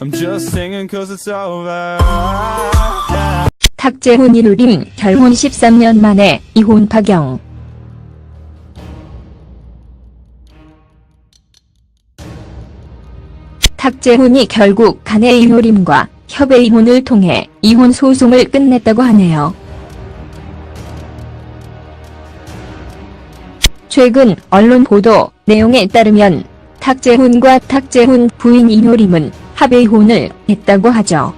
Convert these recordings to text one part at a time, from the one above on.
I'm just singing cause it's over. 탁재훈 이효림 결혼 13년 만에 이혼 파경. 탁재훈이 결국 아내 이효림과 협의 이혼을 통해 이혼 소송을 끝냈다고 하네요. 최근 언론 보도 내용에 따르면 탁재훈과 탁재훈 부인 이효림은 합의 이혼을 했다고 하죠.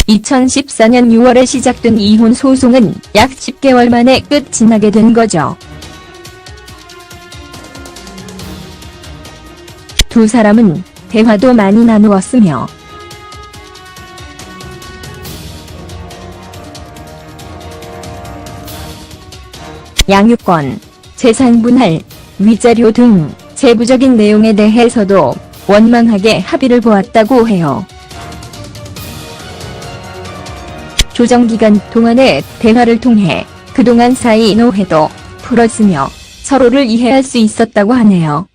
2014년 6월에 시작된 이혼 소송은 약 10개월 만에 끝이 나게 된 거죠. 두 사람은 대화도 많이 나누었으며 양육권, 재산 분할, 위자료 등 세부적인 내용에 대해서도 원만하게 합의를 보았다고 해요. 조정기간 동안의 대화를 통해 그동안 사이 노해도 풀었으며 서로를 이해할 수 있었다고 하네요.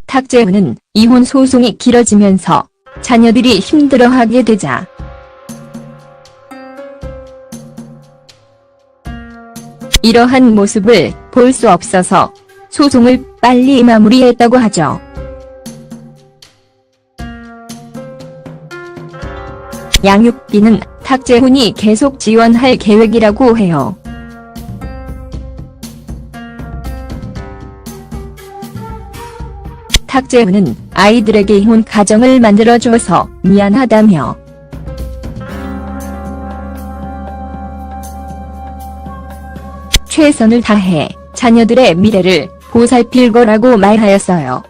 탁재훈은 이혼 소송이 길어지면서 자녀들이 힘들어하게 되자 이러한 모습을 볼 수 없어서 소송을 빨리 마무리했다고 하죠. 양육비는 탁재훈이 계속 지원할 계획이라고 해요. 탁재훈은 아이들에게 이혼 가정을 만들어줘서 미안하다며 최선을 다해 자녀들의 미래를 보살필 거라고 말하였어요.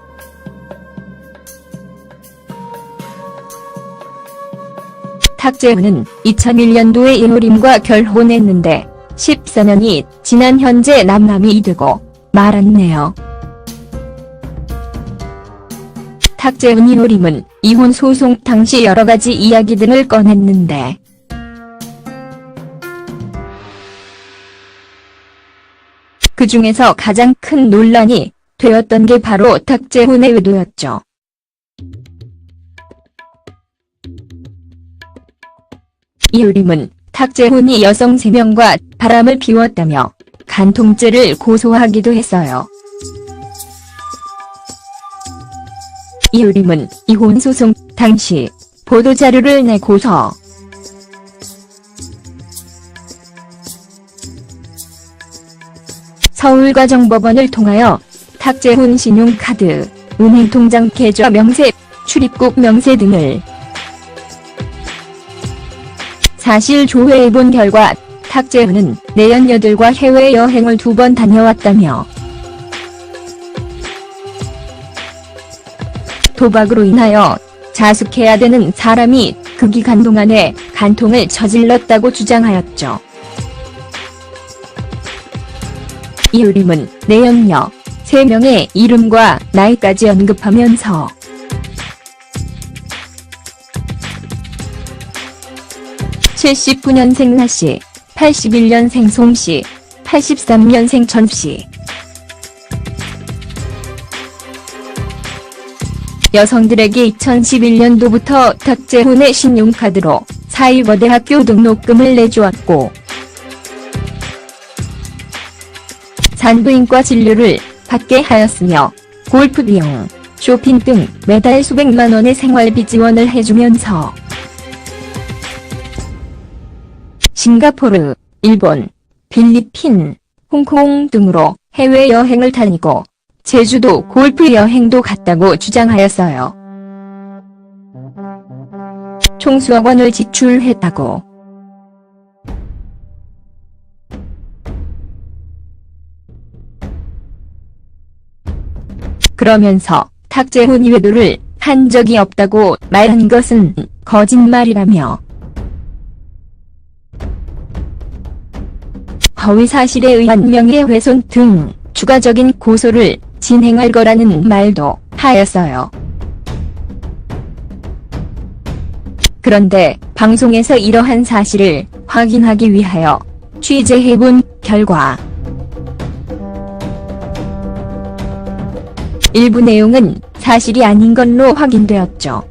탁재훈은 2001년도에 이효림과 결혼했는데 14년이 지난 현재 남남이 되고 말았네요. 탁재훈 이효림은 이혼 소송 당시 여러가지 이야기들을 꺼냈는데 그 중에서 가장 큰 논란이 되었던 게 바로 탁재훈의 의도였죠. 이효림은 탁재훈이 여성 3명과 바람을 피웠다며 간통죄를 고소하기도 했어요. 이효림은 이혼 소송 당시 보도자료를 내고서 서울가정법원을 통하여 탁재훈 신용카드, 은행통장 계좌 명세, 출입국 명세 등을 사실 조회해본 결과 탁재훈은 내연녀들과 해외여행을 2번 다녀왔다며 도박으로 인하여 자숙해야 되는 사람이 그 기간 동안에 간통을 저질렀다고 주장하였죠. 이효림은 내연녀 3명의 이름과 나이까지 언급하면서 (79년생) 나씨, (81년생) 송씨, (83년생) 전씨 여성들에게 2011년도부터 탁재훈의 신용카드로 사이버대학교 등록금을 내주었고 산부인과 진료를 받게 하였으며 골프 비용, 쇼핑 등 매달 수백만 원의 생활비 지원을 해주면서 싱가포르, 일본, 필리핀, 홍콩 등으로 해외여행을 다니고 제주도 골프 여행도 갔다고 주장하였어요. 총 수억 원을 지출했다고. 그러면서 탁재훈이 외도를 한 적이 없다고 말한 것은 거짓말이라며 허위사실에 의한 명예훼손 등 추가적인 고소를 진행할 거라는 말도 하였어요. 그런데 방송에서 이러한 사실을 확인하기 위하여 취재해본 결과 일부 내용은 사실이 아닌 걸로 확인되었죠.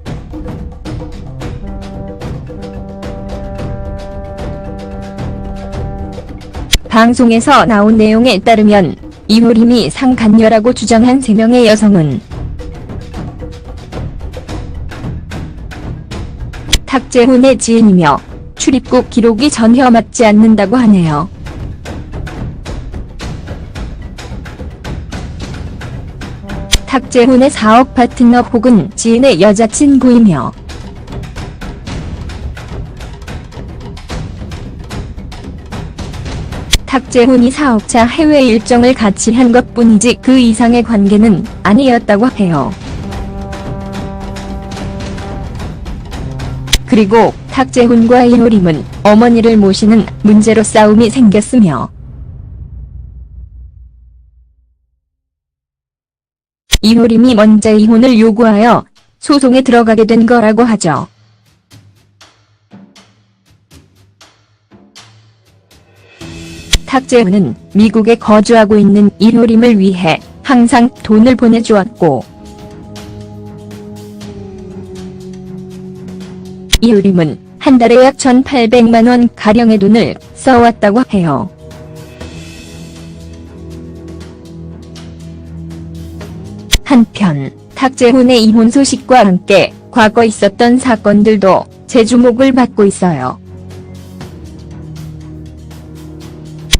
방송에서 나온 내용에 따르면 이효림이 상간녀라고 주장한 3명의 여성은 탁재훈의 지인이며 출입국 기록이 전혀 맞지 않는다고 하네요. 탁재훈의 사업 파트너 혹은 지인의 여자친구이며 탁재훈이 사업자 해외 일정을 같이 한 것뿐이지 그 이상의 관계는 아니었다고 해요. 그리고 탁재훈과 이효림은 어머니를 모시는 문제로 싸움이 생겼으며 이효림이 먼저 이혼을 요구하여 소송에 들어가게 된 거라고 하죠. 탁재훈은 미국에 거주하고 있는 이효림을 위해 항상 돈을 보내주었고 이효림은 한 달에 약 1,800만 원 가량의 돈을 써왔다고 해요. 한편 탁재훈의 이혼 소식과 함께 과거 있었던 사건들도 재주목을 받고 있어요.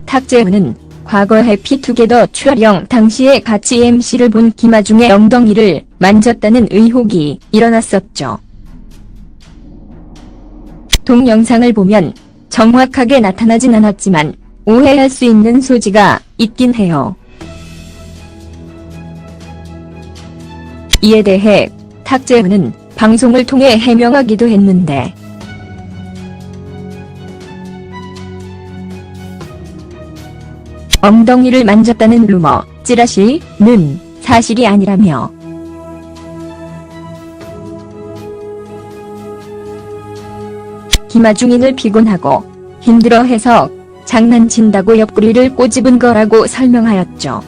탁재훈은 과거 해피투게더 촬영 당시에 같이 MC를 본 김아중의 엉덩이를 만졌다는 의혹이 일어났었죠. 동영상을 보면 정확하게 나타나진 않았지만 오해할 수 있는 소지가 있긴 해요. 이에 대해 탁재훈은 방송을 통해 해명하기도 했는데 엉덩이를 만졌다는 루머, 찌라시는 사실이 아니라며 김아중인을 피곤하고 힘들어해서 장난친다고 옆구리를 꼬집은 거라고 설명하였죠.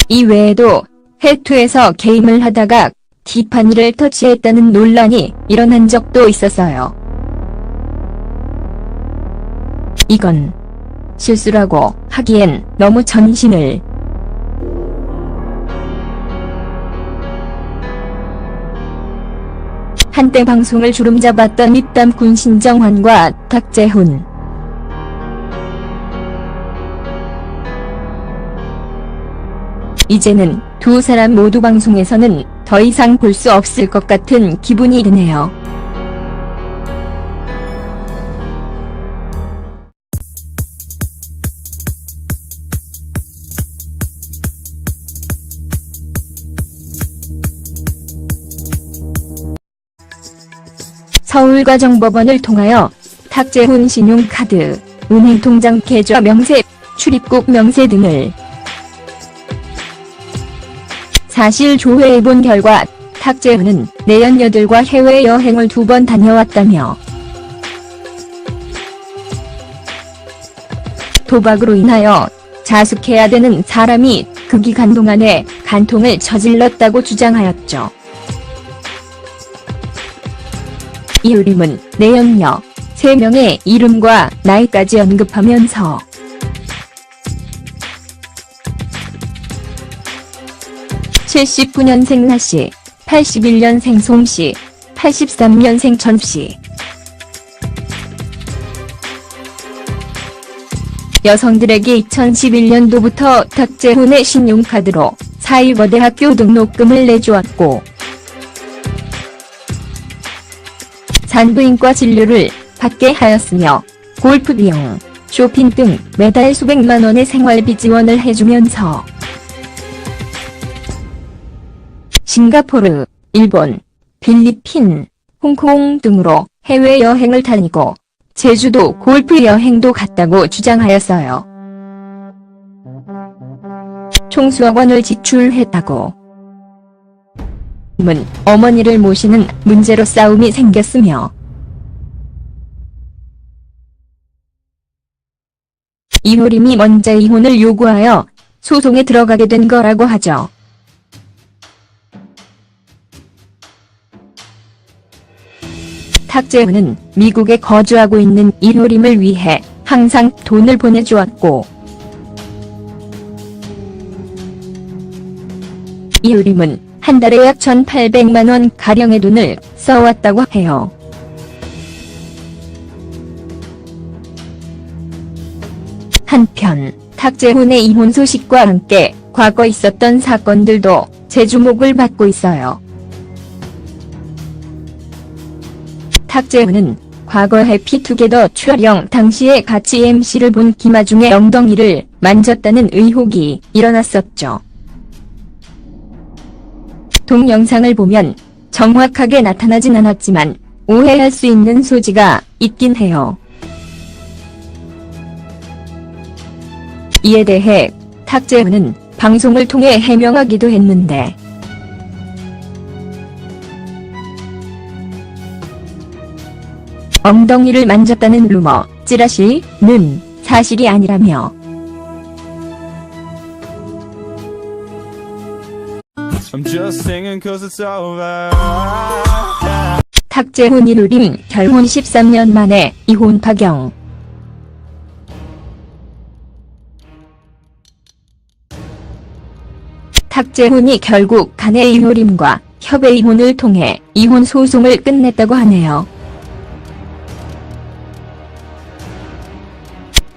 이 외에도 해투에서 게임을 하다가 티파니를 터치했다는 논란이 일어난 적도 있었어요. 이건 실수라고 하기엔 너무 전신을 한때 방송을 주름잡았던 입담꾼 신정환과 탁재훈. 이제는 두 사람 모두 방송에서는 더 이상 볼 수 없을 것 같은 기분이 드네요. 서울과정법원을 통하여 탁재훈 신용카드, 은행통장 계좌 명세, 출입국 명세 등을 사실 조회해본 결과 탁재훈은 내연녀들과 해외여행을 2번 다녀왔다며 도박으로 인하여 자숙해야 되는 사람이 그 기간 동안에 간통을 저질렀다고 주장하였죠. 이효림은 내연녀 3명의 이름과 나이까지 언급하면서 (79년생) 나씨, (81년생) 송씨, (83년생) 전씨. 여성들에게 2011년도부터 탁재훈의 신용카드로 사이버대학교 등록금을 내주었고 산부인과 진료를 받게 하였으며 골프 비용, 쇼핑 등 매달 수백만 원의 생활비 지원을 해주면서 싱가포르, 일본, 필리핀, 홍콩 등으로 해외여행을 다니고 제주도 골프 여행도 갔다고 주장하였어요. 총 수억 원을 지출했다고. 은 어머니를 모시는 문제로 싸움이 생겼으며 이효림이 먼저 이혼을 요구하여 소송에 들어가게 된 거라고 하죠. 탁재훈은 미국에 거주하고 있는 이효림을 위해 항상 돈을 보내주었고, 이효림은 한 달에 약 1,800만 원 가량의 돈을 써왔다고 해요. 한편 탁재훈의 이혼 소식과 함께 과거 있었던 사건들도 재주목을 받고 있어요. 탁재훈은 과거 해피투게더 촬영 당시에 같이 MC를 본 김아중의 엉덩이를 만졌다는 의혹이 일어났었죠. 동영상을 보면 정확하게 나타나진 않았지만 오해할 수 있는 소지가 있긴 해요. 이에 대해 탁재훈은 방송을 통해 해명하기도 했는데, 엉덩이를 만졌다는 루머, 찌라시는 사실이 아니라며 I'm just singing cause it's over. 탁재훈 이효림 결혼 13년 만에 이혼 파경. 탁재훈이 결국 아내 이효림과 협의 이혼을 통해 이혼 소송을 끝냈다고 하네요.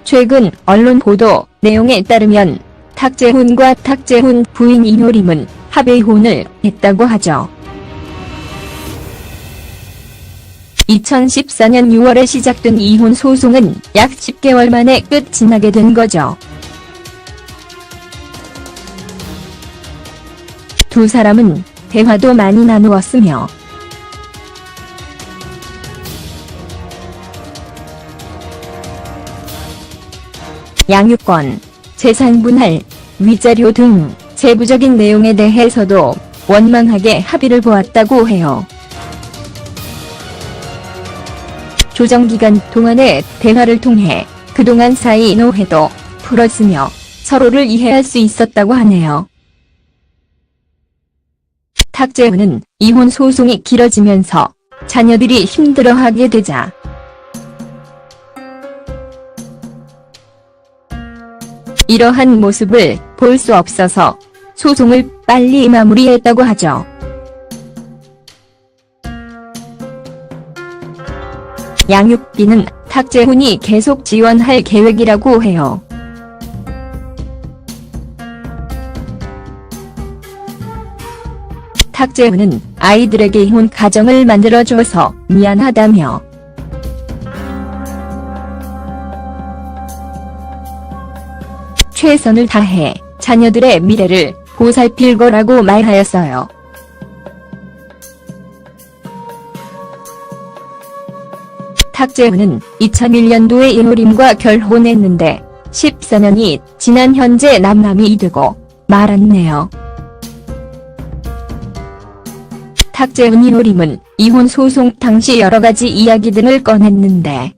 최근 언론 보도 내용에 따르면 탁재훈과 탁재훈 부인 이효림은 합의 이혼을 했다고 하죠. 2014년 6월에 시작된 이혼 소송은 약 10개월 만에 끝이 나게 된 거죠. 두 사람은 대화도 많이 나누었으며 양육권, 재산 분할, 위자료 등 세부적인 내용에 대해서도 원만하게 합의를 보았다고 해요. 조정기간 동안의 대화를 통해 그동안 사이 노해도 풀었으며 서로를 이해할 수 있었다고 하네요. 탁재훈은 이혼 소송이 길어지면서 자녀들이 힘들어하게 되자 이러한 모습을 볼 수 없어서 소송을 빨리 마무리했다고 하죠. 양육비는 탁재훈이 계속 지원할 계획이라고 해요. 탁재훈은 아이들에게 이혼 가정을 만들어줘서 미안하다며 최선을 다해 자녀들의 미래를 보살필 거라고 말하였어요. 탁재훈은 2001년도에 이효림과 결혼했는데 14년이 지난 현재 남남이 되고 말았네요. 탁재훈 이효림은 이혼 소송 당시 여러가지 이야기 등을 꺼냈는데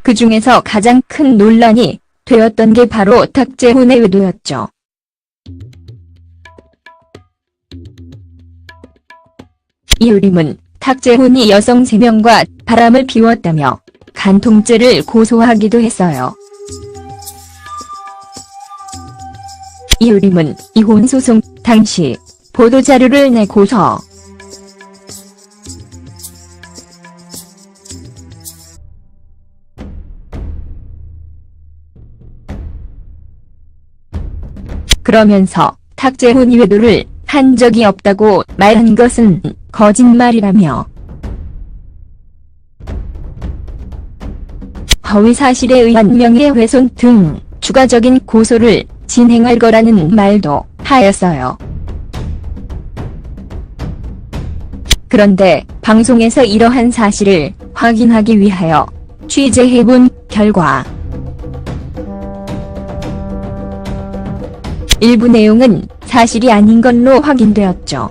그 중에서 가장 큰 논란이 되었던 게 바로 탁재훈의 외도였죠. 이효림은 탁재훈이 여성 3명과 바람을 피웠다며 간통죄를 고소하기도 했어요. 이효림은 이혼 소송 당시 보도자료를 내고서 그러면서 탁재훈이 외도를 한 적이 없다고 말한 것은 거짓말이라며 허위사실에 의한 명예훼손 등 추가적인 고소를 진행할 거라는 말도 하였어요. 그런데 방송에서 이러한 사실을 확인하기 위하여 취재해본 결과 일부 내용은 사실이 아닌 걸로 확인되었죠.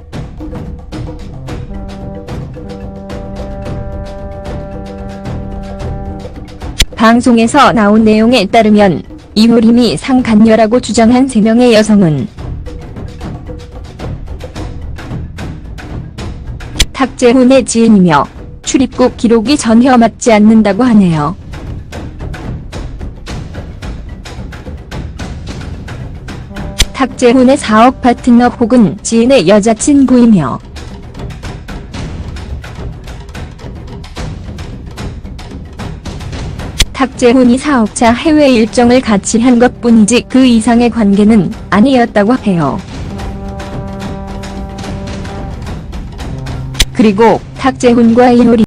방송에서 나온 내용에 따르면 이효림이 상간녀라고 주장한 3명의 여성은 탁재훈의 지인이며 출입국 기록이 전혀 맞지 않는다고 하네요. 탁재훈의 사업 파트너 혹은 지인의 여자친구이며 탁재훈이 사업자 해외 일정을 같이 한 것뿐이지 그 이상의 관계는 아니었다고 해요. 그리고 탁재훈과 이효리